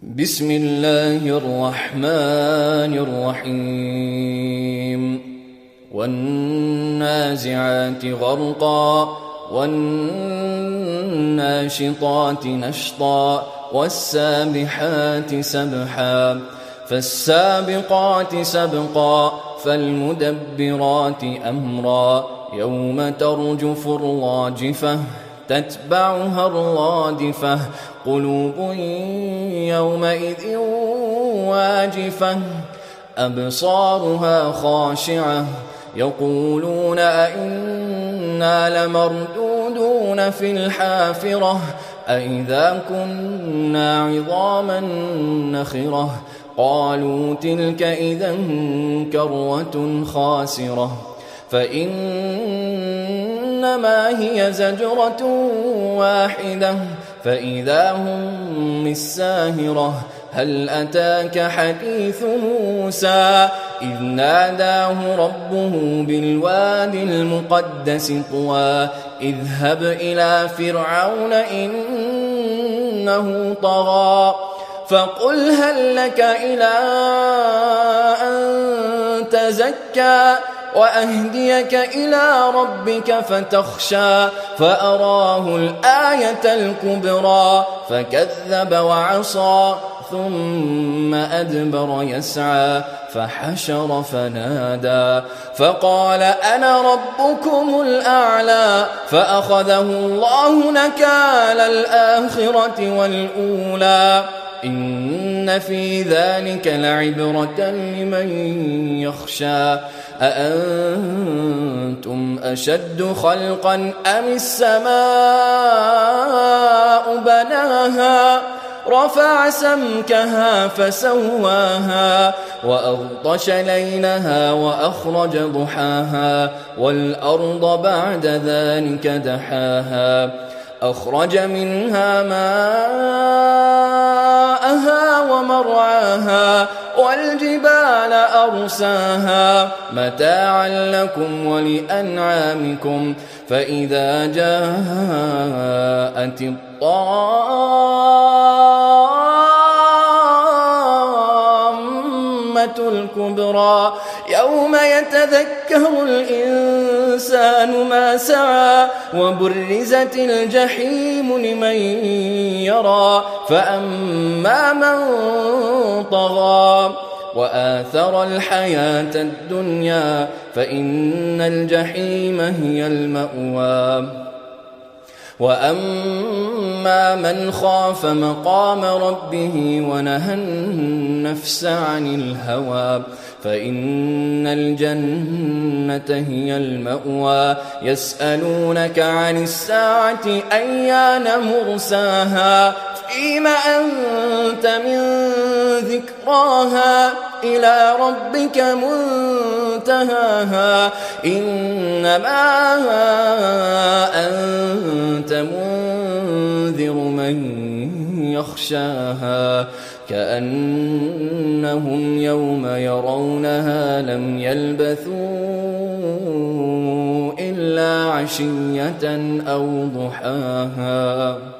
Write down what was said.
بسم الله الرحمن الرحيم والنازعات غرقا والناشطات نشطا والسابحات سبحا فالسابقات سبقا فالمدبرات أمرا يوم ترجف الراجفة تتبعها الرادفة قلوب يومئذ واجفة أبصارها خاشعة يقولون أئنا لمردودون في الحافرة أئذا كنا عظاما نخرة قالوا تلك إذا كرة خاسرة فإنما هي زجرة واحدة فإذا هم بالساهرة هل أتاك حديث موسى إذ ناداه ربه بالوادي المقدس طوى اذهب إلى فرعون إنه طغى فقل هل لك إلى أن تزكى وأهديك إلى ربك فتخشى فأراه الآية الكبرى فكذب وعصى ثم أدبر يسعى فحشر فنادى فقال أنا ربكم الأعلى فأخذه الله نكال الآخرة والأولى إن في ذلك لعبرة لمن يخشى أأنتم أشد خلقا أم السماء بناها رفع سمكها فسواها وأغطش ليلها وأخرج ضحاها والأرض بعد ذلك دحاها أخرج منها ماءها ومرعاها والجبال أرساها متاعا لكم ولأنعامكم فإذا جاءت الطامة الكبرى يوم يتذكر الإنسان ما سعى وبرزت الجحيم لمن يرى فأما من طغى وآثر الحياة الدنيا فإن الجحيم هي المأوى وأما من خاف مقام ربه ونهى النفس عن الهوى فإن الجنة هي المأوى يسألونك عن الساعة أيان مرساها فيم أنت من ذكراها إلى ربك منتهاها إنما أنت منذر من يخشاها كأنهم يوم يرونها لم يلبثوا إلا عشية أو ضحاها.